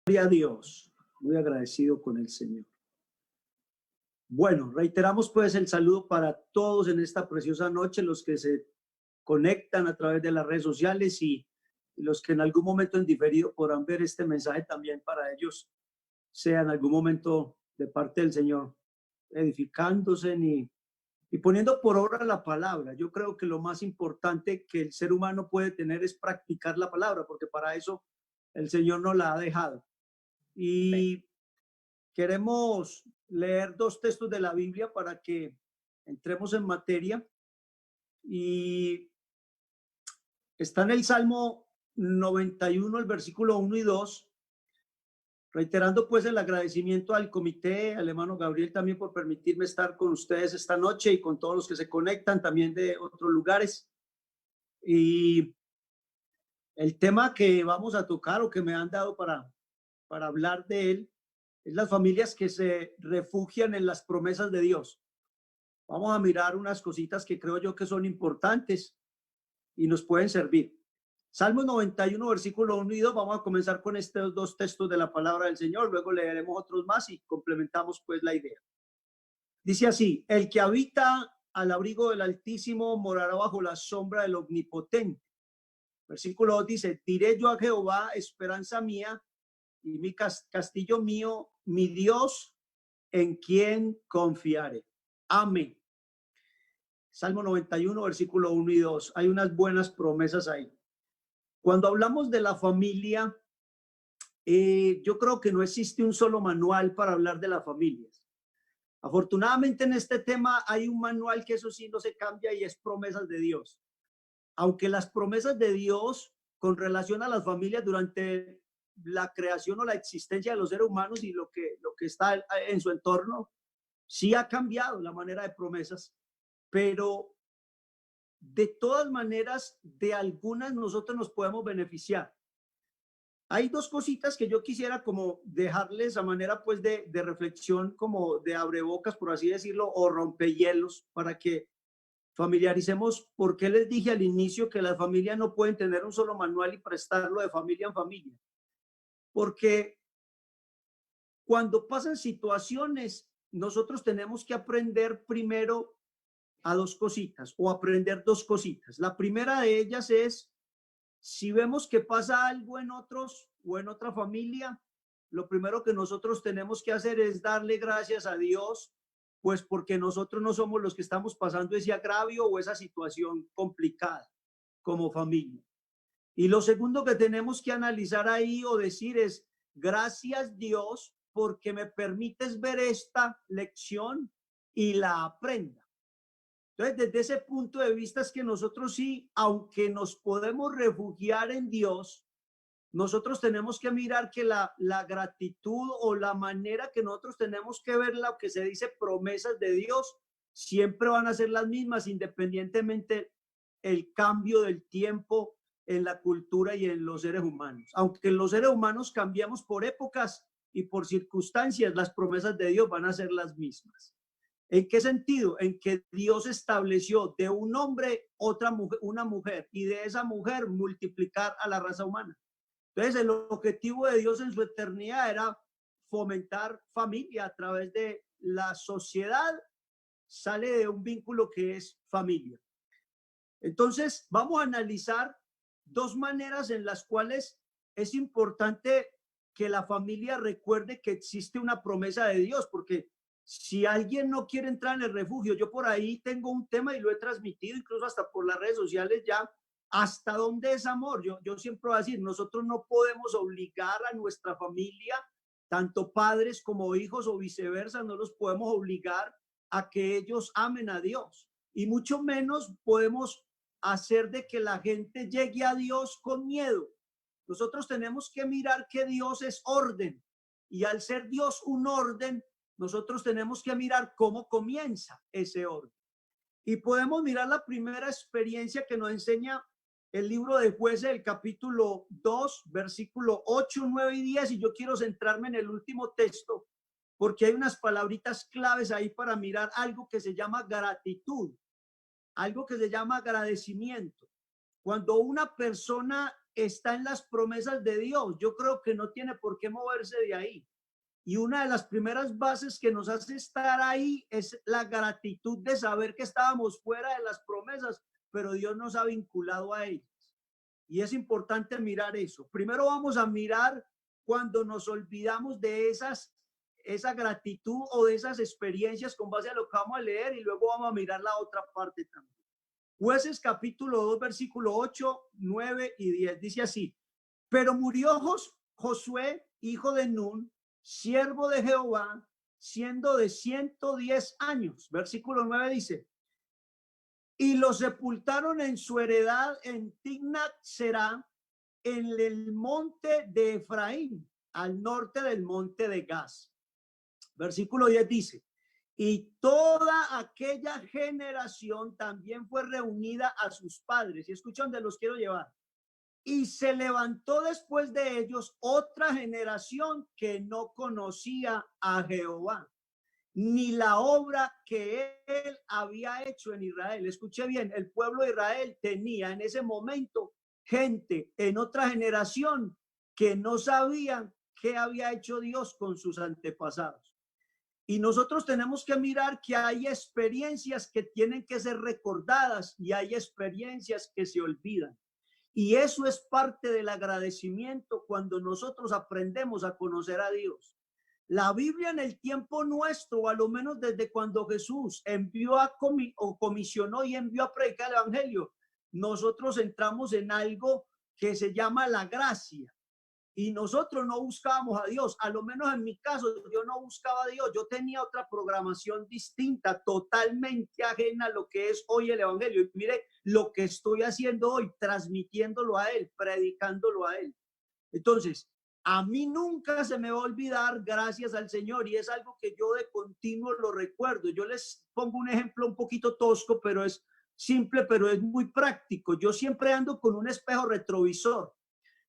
Gloria a Dios, muy agradecido con el Señor. Bueno, reiteramos pues el saludo para todos en esta preciosa noche, los que se conectan a través de las redes sociales y los que en algún momento en diferido podrán ver este mensaje también para ellos, sea en algún momento de parte del Señor, edificándose y poniendo por obra la palabra. Yo creo que lo más importante que el ser humano puede tener es practicar la palabra, porque para eso el Señor nos la ha dejado. Y queremos leer dos textos de la Biblia para que entremos en materia. Y está en el Salmo 91, el versículo 1 y 2, reiterando pues el agradecimiento al comité, al hermano Gabriel también por permitirme estar con ustedes esta noche y con todos los que se conectan también de otros lugares. Y el tema que vamos a tocar o que me han dado para hablar de él es las familias que se refugian en las promesas de Dios. Vamos a mirar unas cositas que creo yo que son importantes y nos pueden servir. Salmos 91, versículo 1 y 2. Vamos a comenzar con estos dos textos de la palabra del Señor. Luego leeremos otros más y complementamos pues la idea. Dice así: el que habita al abrigo del Altísimo morará bajo la sombra del Omnipotente. Versículo 2 dice: diré yo a Jehová, esperanza mía y mi castillo mío, mi Dios, en quien confiaré. Amén. Salmo 91, versículo 1 y 2. Hay unas buenas promesas ahí. Cuando hablamos de la familia, yo creo que no existe un solo manual para hablar de las familias. Afortunadamente en este tema hay un manual que eso sí no se cambia y es promesas de Dios. Aunque las promesas de Dios con relación a las familias durante la creación o la existencia de los seres humanos y lo que está en su entorno, sí ha cambiado la manera de promesas, pero de todas maneras, de algunas nosotros nos podemos beneficiar. Hay dos cositas que yo quisiera como dejarles a manera pues de reflexión, como de abrebocas, por así decirlo, o rompehielos, para que familiaricemos por qué les dije al inicio que las familias no pueden tener un solo manual y prestarlo de familia en familia. Porque cuando pasan situaciones, nosotros tenemos que aprender primero a dos cositas o aprender dos cositas. La primera de ellas es, si vemos que pasa algo en otros o en otra familia, lo primero que nosotros tenemos que hacer es darle gracias a Dios, pues porque nosotros no somos los que estamos pasando ese agravio o esa situación complicada como familia. Y lo segundo que tenemos que analizar ahí o decir es, gracias Dios porque me permites ver esta lección y la aprenda. Entonces, desde ese punto de vista es que nosotros sí, aunque nos podemos refugiar en Dios, nosotros tenemos que mirar que la gratitud o la manera que nosotros tenemos que ver lo que se dice promesas de Dios, siempre van a ser las mismas, independientemente el cambio del tiempo en la cultura y en los seres humanos. Aunque los seres humanos cambiamos por épocas y por circunstancias, las promesas de Dios van a ser las mismas. ¿En qué sentido? En que Dios estableció de un hombre otra mujer, una mujer, y de esa mujer multiplicar a la raza humana. Entonces, el objetivo de Dios en su eternidad era fomentar familia a través de la sociedad, sale de un vínculo que es familia. Entonces, vamos a analizar dos maneras en las cuales es importante que la familia recuerde que existe una promesa de Dios, porque si alguien no quiere entrar en el refugio, yo por ahí tengo un tema y lo he transmitido incluso hasta por las redes sociales ya, hasta dónde es amor. Yo siempre voy a decir, nosotros no podemos obligar a nuestra familia, tanto padres como hijos o viceversa, no los podemos obligar a que ellos amen a Dios. Y mucho menos podemos hacer de que la gente llegue a Dios con miedo. Nosotros tenemos que mirar que Dios es orden. Y al ser Dios un orden, nosotros tenemos que mirar cómo comienza ese orden. Y podemos mirar la primera experiencia que nos enseña el libro de Jueces, el capítulo 2, versículo 8, 9 y 10. Y yo quiero centrarme en el último texto, porque hay unas palabritas claves ahí para mirar algo que se llama gratitud, algo que se llama agradecimiento. Cuando una persona está en las promesas de Dios. Yo creo que no tiene por qué moverse de ahí. Y una de las primeras bases que nos hace estar ahí es la gratitud de saber que estábamos fuera de las promesas, pero Dios nos ha vinculado a ellas. Y es importante mirar eso. Primero vamos a mirar cuando nos olvidamos de esa gratitud o de esas experiencias con base a lo que vamos a leer, y luego vamos a mirar la otra parte también. Jueces capítulo 2, versículo 8, 9 y 10. Dice así: pero murió Josué, hijo de Nun, siervo de Jehová, siendo de 110 años. Versículo 9 dice: y lo sepultaron en su heredad en Timnat Será, en el monte de Efraín, al norte del monte de Gaz. Versículo 10 dice: y toda aquella generación también fue reunida a sus padres. Y escuchan donde los quiero llevar. Y se levantó después de ellos otra generación que no conocía a Jehová, ni la obra que él había hecho en Israel. Escuche bien, el pueblo de Israel tenía en ese momento gente en otra generación que no sabían qué había hecho Dios con sus antepasados. Y nosotros tenemos que mirar que hay experiencias que tienen que ser recordadas y hay experiencias que se olvidan. Y eso es parte del agradecimiento cuando nosotros aprendemos a conocer a Dios. La Biblia en el tiempo nuestro, a lo menos desde cuando Jesús envió o comisionó y envió a predicar el evangelio, nosotros entramos en algo que se llama la gracia. Y nosotros no buscábamos a Dios, a lo menos en mi caso, yo no buscaba a Dios, yo tenía otra programación distinta, totalmente ajena a lo que es hoy el evangelio. Y mire lo que estoy haciendo hoy, transmitiéndolo a él, predicándolo a él. Entonces, a mí nunca se me va a olvidar, gracias al Señor, y es algo que yo de continuo lo recuerdo. Yo les pongo un ejemplo un poquito tosco, pero es simple, pero es muy práctico. Yo siempre ando con un espejo retrovisor,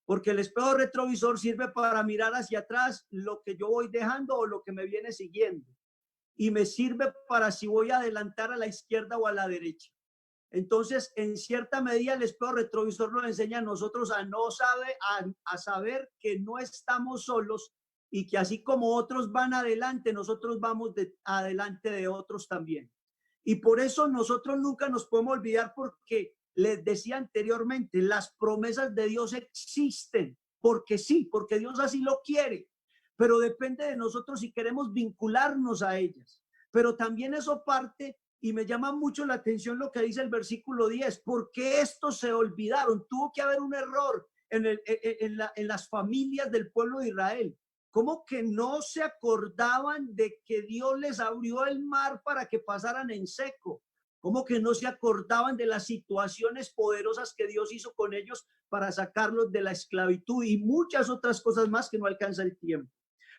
porque el espejo retrovisor sirve para mirar hacia atrás lo que yo voy dejando o lo que me viene siguiendo, y me sirve para si voy a adelantar a la izquierda o a la derecha. Entonces, en cierta medida, el espejo retrovisor nos enseña a nosotros a saber que no estamos solos, y que así como otros van adelante, nosotros vamos adelante de otros también. Y por eso nosotros nunca nos podemos olvidar, porque les decía anteriormente, las promesas de Dios existen, porque sí, porque Dios así lo quiere, pero depende de nosotros si queremos vincularnos a ellas. Pero también eso parte, y me llama mucho la atención lo que dice el versículo 10, porque estos se olvidaron. Tuvo que haber un error en las familias del pueblo de Israel. ¿Cómo que no se acordaban de que Dios les abrió el mar para que pasaran en seco? ¿Cómo que no se acordaban de las situaciones poderosas que Dios hizo con ellos para sacarlos de la esclavitud y muchas otras cosas más que no alcanza el tiempo?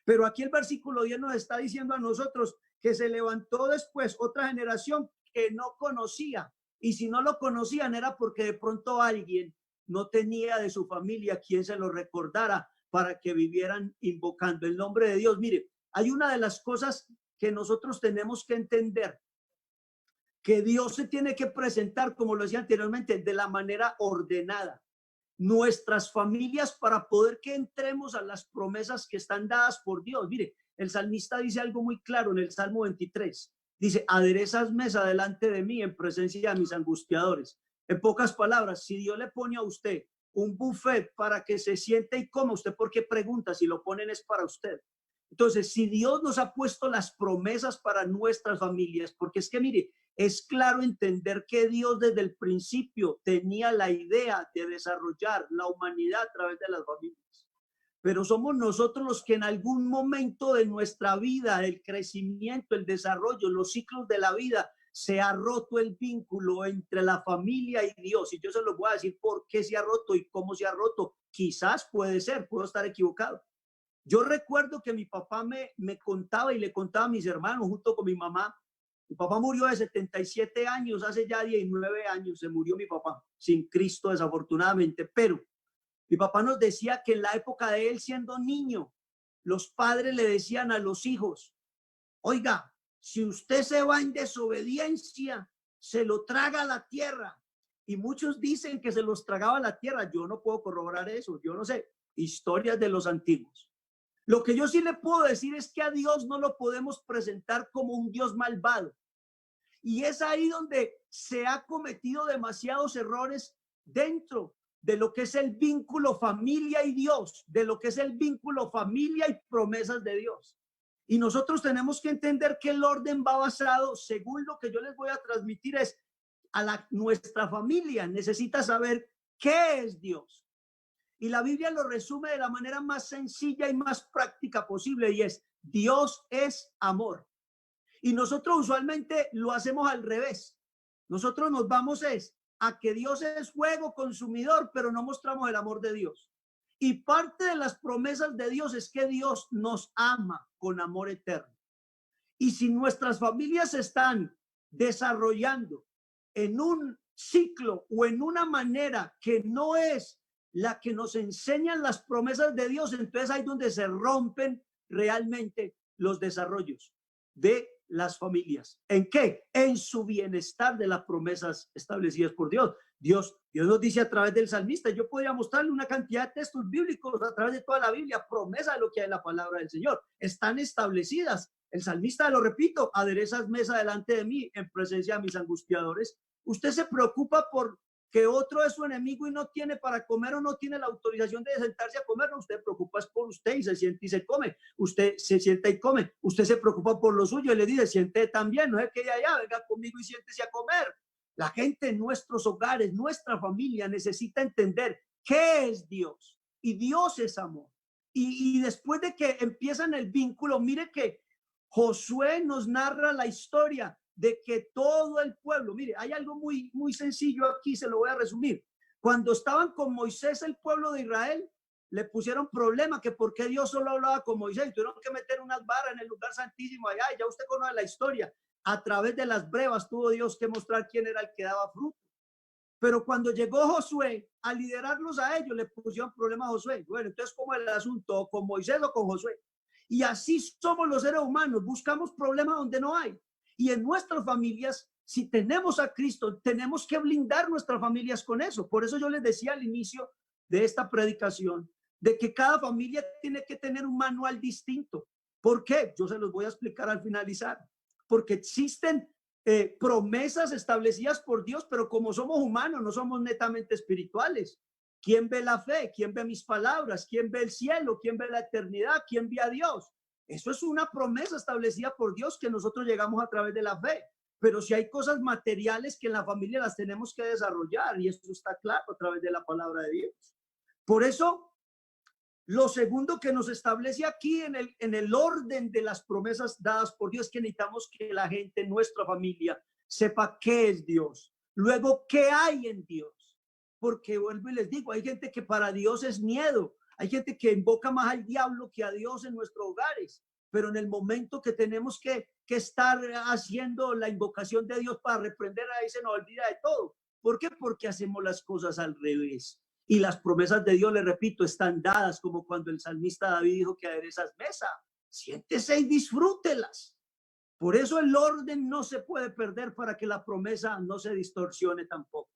Pero aquí el versículo 10 nos está diciendo a nosotros que se levantó después otra generación que no conocía, y si no lo conocían era porque de pronto alguien no tenía de su familia quien se lo recordara para que vivieran invocando el nombre de Dios. Mire, hay una de las cosas que nosotros tenemos que entender, que Dios se tiene que presentar, como lo decía anteriormente, de la manera ordenada. Nuestras familias, para poder que entremos a las promesas que están dadas por Dios. Mire, el salmista dice algo muy claro en el Salmo 23. Dice: aderezas mesa delante de mí en presencia de mis angustiadores. En pocas palabras, si Dios le pone a usted un buffet para que se siente y coma, ¿usted por qué pregunta? Si lo ponen es para usted. Entonces, si Dios nos ha puesto las promesas para nuestras familias, porque es que mire, es claro entender que Dios desde el principio tenía la idea de desarrollar la humanidad a través de las familias. Pero somos nosotros los que en algún momento de nuestra vida, el crecimiento, el desarrollo, los ciclos de la vida, se ha roto el vínculo entre la familia y Dios. Y yo se lo voy a decir por qué se ha roto y cómo se ha roto. Quizás puede ser, puedo estar equivocado. Yo recuerdo que mi papá me contaba y le contaba a mis hermanos junto con mi mamá. Mi papá murió de 77 años, hace ya 19 años se murió mi papá, sin Cristo desafortunadamente, pero mi papá nos decía que en la época de él, siendo niño, los padres le decían a los hijos: oiga, si usted se va en desobediencia, se lo traga a la tierra. y muchos dicen que se los tragaba la tierra. Yo no puedo corroborar eso, yo no sé, historias de los antiguos. Lo que yo sí le puedo decir es que a Dios no lo podemos presentar como un Dios malvado. Y es ahí donde se ha cometido demasiados errores dentro de lo que es el vínculo familia y Dios, de lo que es el vínculo familia y promesas de Dios. Y nosotros tenemos que entender que el orden va basado, según lo que yo les voy a transmitir, es nuestra familia necesita saber qué es Dios. Y la Biblia lo resume de la manera más sencilla y más práctica posible, y es: Dios es amor. Y nosotros usualmente lo hacemos al revés. Nosotros nos vamos a que Dios es fuego consumidor, pero no mostramos el amor de Dios. Y parte de las promesas de Dios es que Dios nos ama con amor eterno. Y si nuestras familias están desarrollando en un ciclo o en una manera que no es la que nos enseñan las promesas de Dios, entonces ahí donde se rompen realmente los desarrollos de las familias. ¿En qué? En su bienestar de las promesas establecidas por Dios. Dios nos dice a través del salmista, yo podría mostrarle una cantidad de textos bíblicos a través de toda la Biblia, promesa de lo que hay en la palabra del Señor. Están establecidas. El salmista, lo repito, aderezas mesa delante de mí en presencia de mis angustiadores. Usted se preocupa por que otro es su enemigo y no tiene para comer o no tiene la autorización de sentarse a comer. No, usted preocupa es por usted y se siente y se come. Usted se sienta y come. Usted se preocupa por lo suyo y le dice, siente también, no es que ya, venga conmigo y siéntese a comer. La gente en nuestros hogares, nuestra familia necesita entender qué es Dios, y Dios es amor. Y después de que empiezan el vínculo, mire que Josué nos narra la historia de que todo el pueblo, mire, hay algo muy, muy sencillo aquí, se lo voy a resumir. Cuando estaban con Moisés, el pueblo de Israel, le pusieron problema que por qué Dios solo hablaba con Moisés, tuvieron que meter unas barras en el lugar santísimo allá, y ya usted conoce la historia. A través de las brevas tuvo Dios que mostrar quién era el que daba fruto. Pero cuando llegó Josué a liderarlos a ellos, le pusieron problema a Josué. Bueno, entonces, ¿cómo es el asunto? ¿Con Moisés o con Josué? Y así somos los seres humanos, buscamos problemas donde no hay. Y en nuestras familias, si tenemos a Cristo, tenemos que blindar nuestras familias con eso. Por eso yo les decía al inicio de esta predicación, de que cada familia tiene que tener un manual distinto. ¿Por qué? Yo se los voy a explicar al finalizar. Porque existen promesas establecidas por Dios, pero como somos humanos, no somos netamente espirituales. ¿Quién ve la fe? ¿Quién ve mis palabras? ¿Quién ve el cielo? ¿Quién ve la eternidad? ¿Quién ve a Dios? Eso es una promesa establecida por Dios que nosotros llegamos a través de la fe. Pero si hay cosas materiales que en la familia las tenemos que desarrollar, y esto está claro a través de la palabra de Dios. Por eso, lo segundo que nos establece aquí en el orden de las promesas dadas por Dios, que necesitamos que la gente, nuestra familia, sepa qué es Dios. Luego, qué hay en Dios. Porque vuelvo y les digo, hay gente que para Dios es miedo. Hay gente que invoca más al diablo que a Dios en nuestros hogares. Pero en el momento que tenemos que estar haciendo la invocación de Dios para reprender, ahí se nos olvida de todo. ¿Por qué? Porque hacemos las cosas al revés. Y las promesas de Dios, le repito, están dadas, como cuando el salmista David dijo que aderezas mesa. Siéntese y disfrútelas. Por eso el orden no se puede perder, para que la promesa no se distorsione tampoco.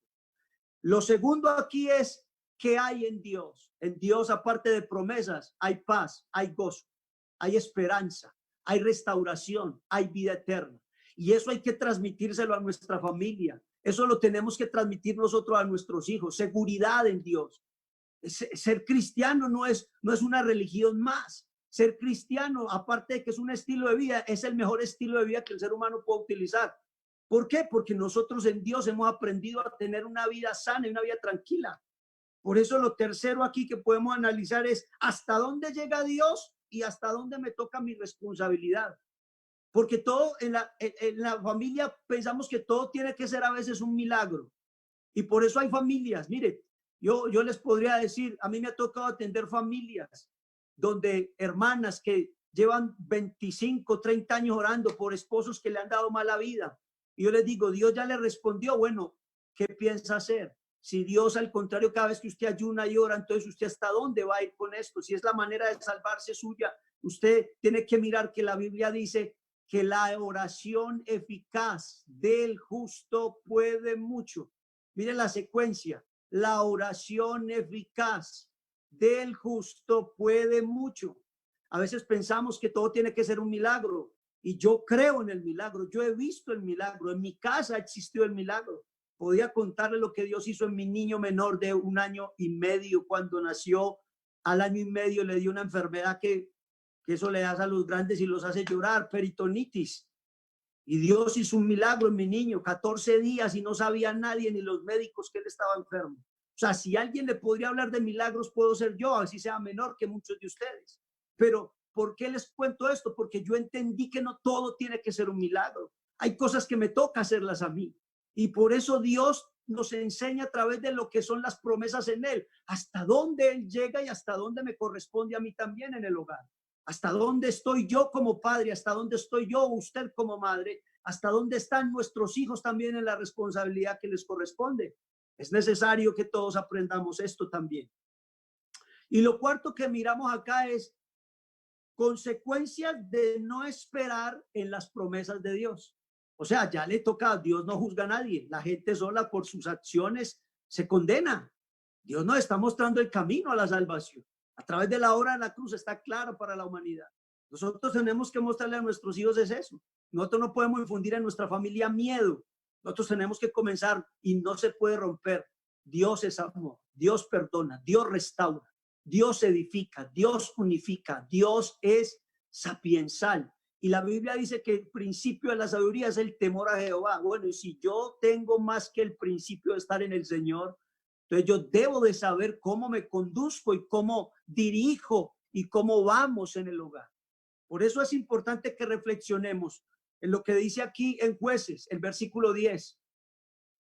Lo segundo aquí es qué hay en Dios. En Dios, aparte de promesas, hay paz, hay gozo, hay esperanza, hay restauración, hay vida eterna. Y eso hay que transmitírselo a nuestra familia. Eso lo tenemos que transmitir nosotros a nuestros hijos. Seguridad en Dios. Ser cristiano no es una religión más. Ser cristiano, aparte de que es un estilo de vida, es el mejor estilo de vida que el ser humano puede utilizar. ¿Por qué? Porque nosotros en Dios hemos aprendido a tener una vida sana y una vida tranquila. Por eso lo tercero aquí que podemos analizar es hasta dónde llega Dios y hasta dónde me toca mi responsabilidad. Porque todo en la familia pensamos que todo tiene que ser a veces un milagro. Y por eso hay familias. Mire, yo les podría decir, a mí me ha tocado atender familias donde hermanas que llevan 25, 30 años orando por esposos que le han dado mala vida. Y yo les digo, Dios ya le respondió. Bueno, ¿qué piensa hacer? Si Dios, al contrario, cada vez que usted ayuna y ora, entonces usted hasta dónde va a ir con esto. Si es la manera de salvarse suya, usted tiene que mirar que la Biblia dice que la oración eficaz del justo puede mucho. Mire la secuencia. La oración eficaz del justo puede mucho. A veces pensamos que todo tiene que ser un milagro y yo creo en el milagro. Yo he visto el milagro. En mi casa existió el milagro. Podía contarle lo que Dios hizo en mi niño menor de 1 año y medio cuando nació. Al 1 año y medio le dio una enfermedad que eso le hace a los grandes y los hace llorar, peritonitis. Y Dios hizo un milagro en mi niño, 14 días y no sabía nadie, ni los médicos, que él estaba enfermo. O sea, si alguien le podría hablar de milagros, puedo ser yo, así sea menor que muchos de ustedes. Pero, ¿por qué les cuento esto? Porque yo entendí que no todo tiene que ser un milagro. Hay cosas que me toca hacerlas a mí. Y por eso Dios nos enseña a través de lo que son las promesas en Él, hasta dónde Él llega y hasta dónde me corresponde a mí también en el hogar. Hasta dónde estoy yo como padre, hasta dónde estoy yo, usted como madre, hasta dónde están nuestros hijos también en la responsabilidad que les corresponde. Es necesario que todos aprendamos esto también. Y lo cuarto que miramos acá es consecuencias de no esperar en las promesas de Dios. O sea, ya le toca, Dios no juzga a nadie. La gente sola por sus acciones se condena. Dios nos está mostrando el camino a la salvación. A través de la obra de la cruz está claro para la humanidad. Nosotros tenemos que mostrarle a nuestros hijos es eso. Nosotros no podemos infundir en nuestra familia miedo. Nosotros tenemos que comenzar y no se puede romper. Dios es amor, Dios perdona, Dios restaura, Dios edifica, Dios unifica, Dios es sapiensal. Y la Biblia dice que el principio de la sabiduría es el temor a Jehová. Bueno, y si yo tengo más que el principio de estar en el Señor, entonces yo debo de saber cómo me conduzco y cómo dirijo y cómo vamos en el hogar. Por eso es importante que reflexionemos en lo que dice aquí en Jueces, el versículo 10.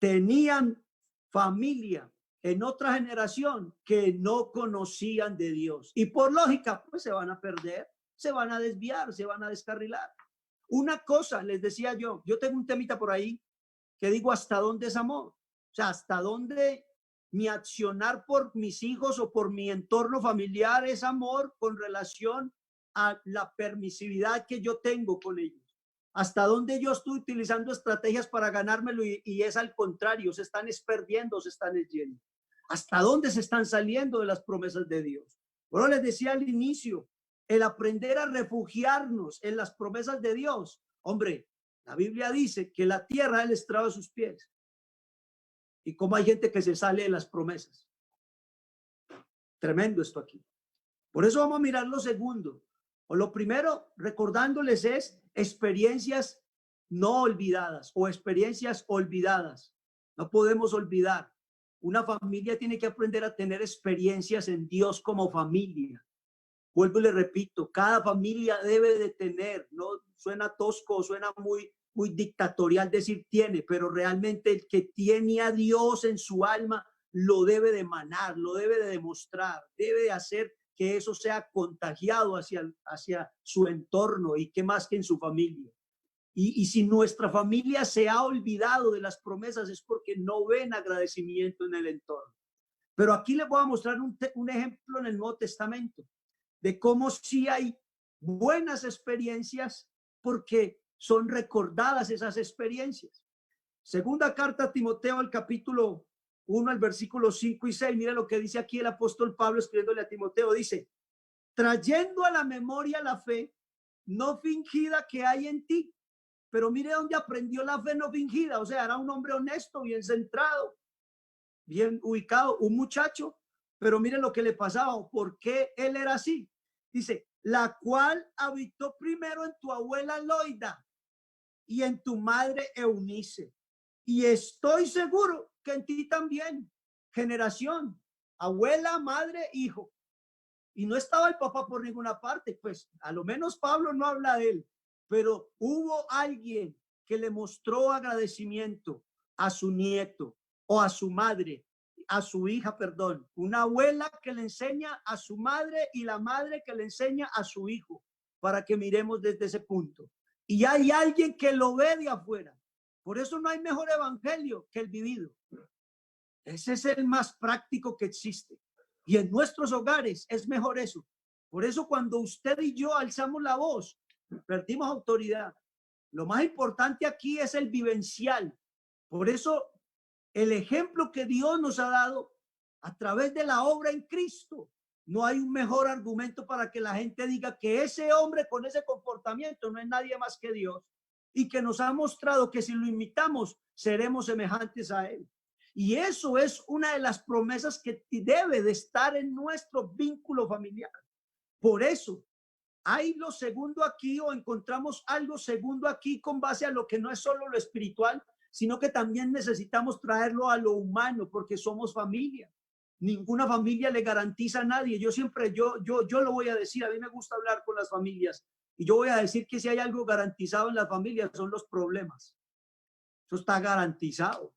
Tenían familia en otra generación que no conocían de Dios. Y por lógica, pues se van a perder, se van a desviar, se van a descarrilar. Una cosa, les decía yo tengo un temita por ahí que digo, ¿hasta dónde es amor? O sea, ¿hasta dónde mi accionar por mis hijos o por mi entorno familiar es amor con relación a la permisividad que yo tengo con ellos? ¿Hasta dónde yo estoy utilizando estrategias para ganármelo y es al contrario, se están perdiendo, se están yendo? ¿Hasta dónde se están saliendo de las promesas de Dios? Bueno, les decía al inicio, el aprender a refugiarnos en las promesas de Dios. Hombre, la Biblia dice que la tierra es el estrado de sus pies. Y cómo hay gente que se sale de las promesas. Tremendo esto aquí. Por eso vamos a mirar lo segundo. O lo primero, recordándoles es experiencias no olvidadas o experiencias olvidadas. No podemos olvidar. Una familia tiene que aprender a tener experiencias en Dios como familia. Vuelvo y le repito, cada familia debe de tener, no suena tosco, suena muy dictatorial decir tiene, pero realmente el que tiene a Dios en su alma lo debe de emanar, lo debe de demostrar, debe de hacer que eso sea contagiado hacia su entorno y que más que en su familia. Y si nuestra familia se ha olvidado de las promesas es porque no ven agradecimiento en el entorno. Pero aquí les voy a mostrar un ejemplo en el Nuevo Testamento de cómo sí hay buenas experiencias porque son recordadas esas experiencias. Segunda carta a Timoteo, el capítulo 1, el versículo 5 y 6. Mira lo que dice aquí el apóstol Pablo escribiéndole a Timoteo. Dice, trayendo a la memoria la fe no fingida que hay en ti. Pero mire dónde aprendió la fe no fingida. O sea, era un hombre honesto, bien centrado, bien ubicado, un muchacho. Pero mire lo que le pasaba. ¿Por qué él era así? Dice, la cual habitó primero en tu abuela Loida y en tu madre Eunice. Y estoy seguro que en ti también, generación, abuela, madre, hijo. Y no estaba el papá por ninguna parte, pues a lo menos Pablo no habla de él, pero hubo alguien que le mostró agradecimiento a su nieto o a su madre, a su hija, perdón, una abuela que le enseña a su madre y la madre que le enseña a su hijo, para que miremos desde ese punto. Y hay alguien que lo ve de afuera. Por eso no hay mejor evangelio que el vivido. Ese es el más práctico que existe. Y en nuestros hogares es mejor eso. Por eso cuando usted y yo alzamos la voz, perdimos autoridad. Lo más importante aquí es el vivencial. Por eso el ejemplo que Dios nos ha dado a través de la obra en Cristo. No hay un mejor argumento para que la gente diga que ese hombre con ese comportamiento no es nadie más que Dios y que nos ha mostrado que si lo imitamos seremos semejantes a él. Y eso es una de las promesas que debe de estar en nuestro vínculo familiar. Por eso hay lo segundo aquí, o encontramos algo segundo aquí con base a lo que no es solo lo espiritual, sino que también necesitamos traerlo a lo humano, porque somos familia. Ninguna familia le garantiza a nadie. Yo siempre, yo lo voy a decir, a mí me gusta hablar con las familias y yo voy a decir que si hay algo garantizado en las familias son los problemas. Eso está garantizado.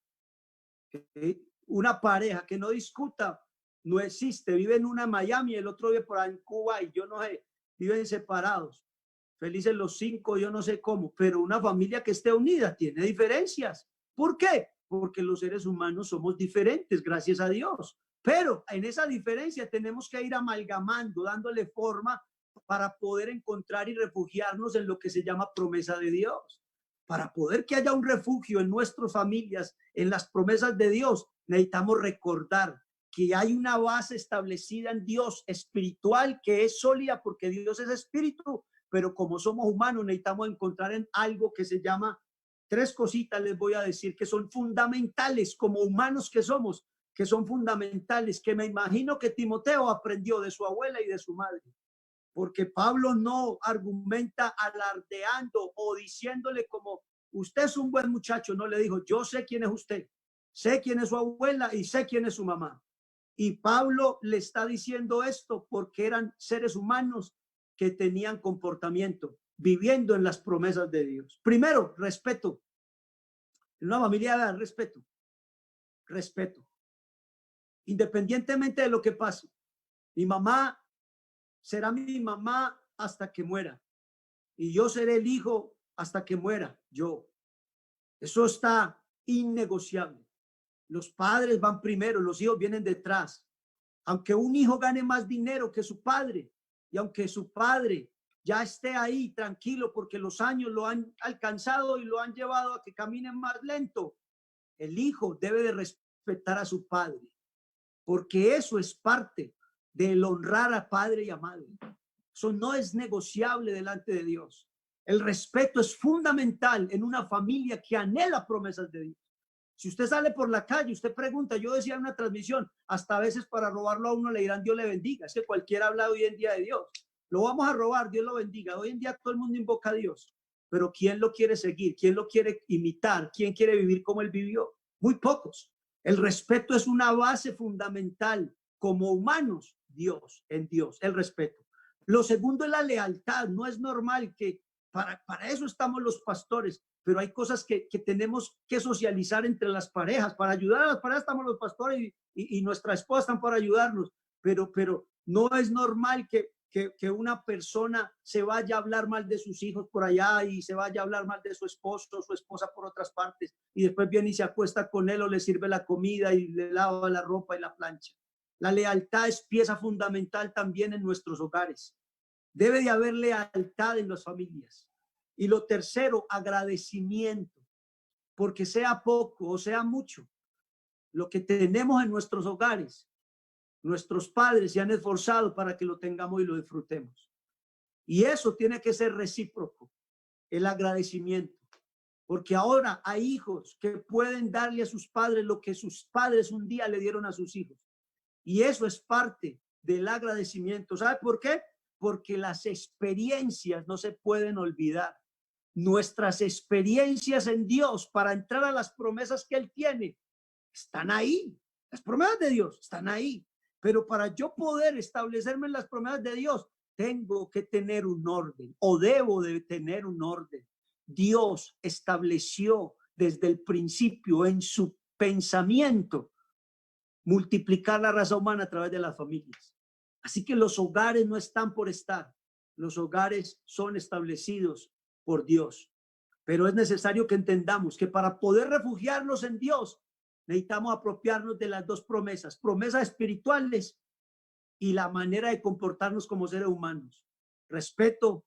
Una pareja que no discuta no existe. Viven una en Miami, el otro vive por ahí en Cuba y yo no sé, viven separados, felices los cinco, yo no sé cómo, pero una familia que esté unida tiene diferencias. ¿Por qué? Porque los seres humanos somos diferentes, gracias a Dios. Pero en esa diferencia tenemos que ir amalgamando, dándole forma para poder encontrar y refugiarnos en lo que se llama promesa de Dios. Para poder que haya un refugio en nuestras familias, en las promesas de Dios, necesitamos recordar que hay una base establecida en Dios espiritual que es sólida porque Dios es espíritu, pero como somos humanos necesitamos encontrar en algo que se llama, tres cositas les voy a decir que son fundamentales como humanos que son fundamentales, que me imagino que Timoteo aprendió de su abuela y de su madre. Porque Pablo no argumenta alardeando o diciéndole como usted es un buen muchacho, no le dijo yo sé quién es usted, sé quién es su abuela y sé quién es su mamá. Y Pablo le está diciendo esto porque eran seres humanos que tenían comportamiento, viviendo en las promesas de Dios. Primero, respeto. En una familia da respeto, respeto. Independientemente de lo que pase. Mi mamá será mi mamá hasta que muera. Y yo seré el hijo hasta que muera yo. Eso está innegociable. Los padres van primero, los hijos vienen detrás. Aunque un hijo gane más dinero que su padre y aunque su padre ya esté ahí tranquilo porque los años lo han alcanzado y lo han llevado a que camine más lento, el hijo debe de respetar a su padre porque eso es parte del honrar a padre y a madre. Eso no es negociable delante de Dios. El respeto es fundamental en una familia que anhela promesas de Dios. Si usted sale por la calle, usted pregunta, yo decía en una transmisión, hasta a veces para robarlo a uno le dirán Dios le bendiga. Es que cualquiera habla hoy en día de Dios. Lo vamos a robar, Dios lo bendiga. Hoy en día todo el mundo invoca a Dios. Pero ¿quién lo quiere seguir? ¿Quién lo quiere imitar? ¿Quién quiere vivir como él vivió? Muy pocos. El respeto es una base fundamental como humanos. En Dios, el respeto. Lo segundo es la lealtad. No es normal que para eso estamos los pastores, pero hay cosas que tenemos que socializar entre las parejas. Para ayudar a las parejas estamos los pastores y nuestra esposa están para ayudarnos, pero no es normal que una persona se vaya a hablar mal de sus hijos por allá y se vaya a hablar mal de su esposo o su esposa por otras partes y después viene y se acuesta con él o le sirve la comida y le lava la ropa y la plancha. La lealtad es pieza fundamental también en nuestros hogares. Debe de haber lealtad en las familias. Y lo tercero, agradecimiento, porque sea poco o sea mucho, lo que tenemos en nuestros hogares, nuestros padres se han esforzado para que lo tengamos y lo disfrutemos. Y eso tiene que ser recíproco, el agradecimiento, porque ahora hay hijos que pueden darle a sus padres lo que sus padres un día le dieron a sus hijos. Y eso es parte del agradecimiento. ¿Sabe por qué? Porque las experiencias no se pueden olvidar. Nuestras experiencias en Dios para entrar a las promesas que Él tiene están ahí. Las promesas de Dios están ahí. Pero para yo poder establecerme en las promesas de Dios, tengo que tener un orden o debo de tener un orden. Dios estableció desde el principio en su pensamiento multiplicar la raza humana a través de las familias. Así que los hogares no están por estar. Los hogares son establecidos por Dios. Pero es necesario que entendamos que para poder refugiarnos en Dios, necesitamos apropiarnos de las dos promesas, promesas espirituales y la manera de comportarnos como seres humanos. Respeto,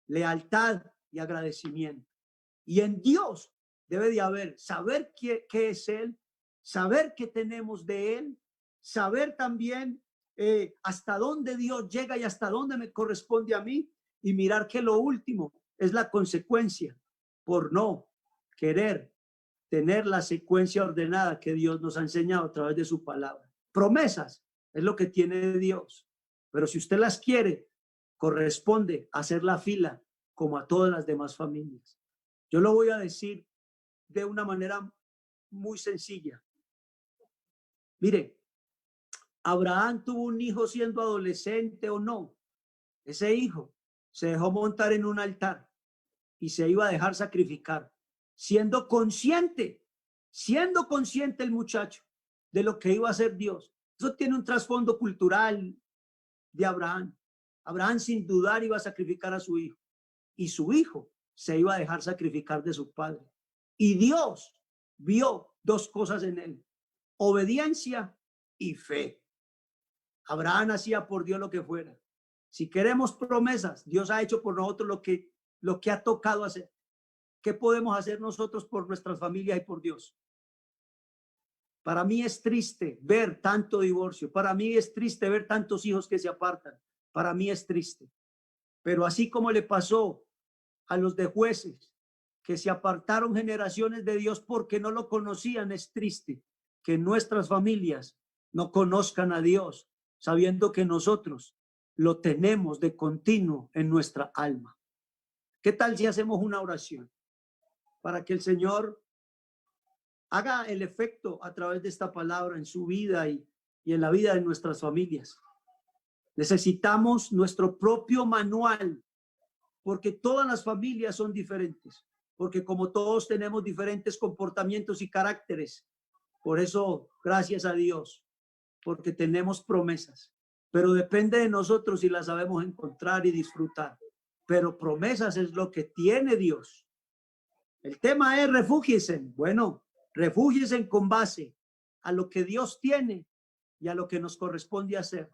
lealtad y agradecimiento. Y en Dios debe de haber, saber qué es Él, saber qué tenemos de Él, saber también hasta dónde Dios llega y hasta dónde me corresponde a mí, y mirar que lo último es la consecuencia por no querer tener la secuencia ordenada que Dios nos ha enseñado a través de su palabra. Promesas es lo que tiene Dios, pero si usted las quiere, corresponde hacer la fila como a todas las demás familias. Yo lo voy a decir de una manera muy sencilla. Mire, Abraham tuvo un hijo siendo adolescente o no. Ese hijo se dejó montar en un altar y se iba a dejar sacrificar, siendo consciente el muchacho de lo que iba a hacer Dios. Eso tiene un trasfondo cultural de Abraham. Abraham sin dudar iba a sacrificar a su hijo, y su hijo se iba a dejar sacrificar de su padre. Y Dios vio dos cosas en él: obediencia y fe. Abraham hacía por Dios lo que fuera. Si queremos promesas, Dios ha hecho por nosotros lo que ha tocado hacer. ¿Qué podemos hacer nosotros por nuestras familias y por Dios? Para mí es triste ver tanto divorcio. Para mí es triste ver tantos hijos que se apartan. Para mí es triste. Pero así como le pasó a los de Jueces, que se apartaron generaciones de Dios porque no lo conocían, es triste que nuestras familias no conozcan a Dios, sabiendo que nosotros lo tenemos de continuo en nuestra alma. ¿Qué tal si hacemos una oración para que el Señor haga el efecto a través de esta palabra en su vida y en la vida de nuestras familias? Necesitamos nuestro propio manual, porque todas las familias son diferentes, porque como todos tenemos diferentes comportamientos y caracteres. Por eso, gracias a Dios, porque tenemos promesas, pero depende de nosotros si las sabemos encontrar y disfrutar. Pero promesas es lo que tiene Dios. El tema es refúgiense. Bueno, refúgiense con base a lo que Dios tiene y a lo que nos corresponde hacer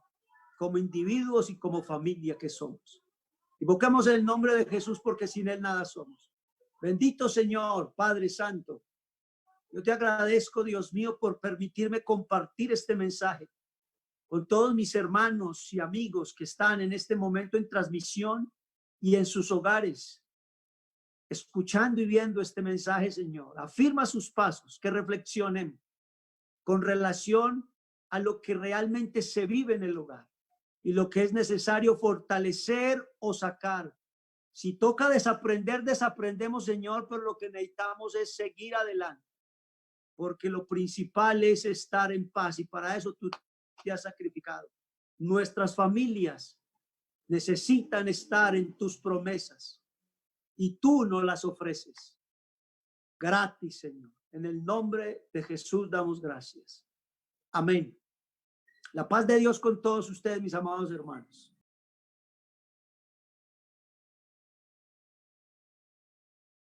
como individuos y como familia que somos. Invocamos el nombre de Jesús, porque sin Él nada somos. Bendito Señor, Padre Santo, yo te agradezco, Dios mío, por permitirme compartir este mensaje con todos mis hermanos y amigos que están en este momento en transmisión y en sus hogares, escuchando y viendo este mensaje. Señor, afirma sus pasos, que reflexionen con relación a lo que realmente se vive en el hogar y lo que es necesario fortalecer o sacar. Si toca desaprender, desaprendemos, Señor, pero lo que necesitamos es seguir adelante, porque lo principal es estar en paz, y para eso tú te has sacrificado. Nuestras familias necesitan estar en tus promesas y tú nos las ofreces gratis, Señor. En el nombre de Jesús damos gracias. Amén. La paz de Dios con todos ustedes, mis amados hermanos.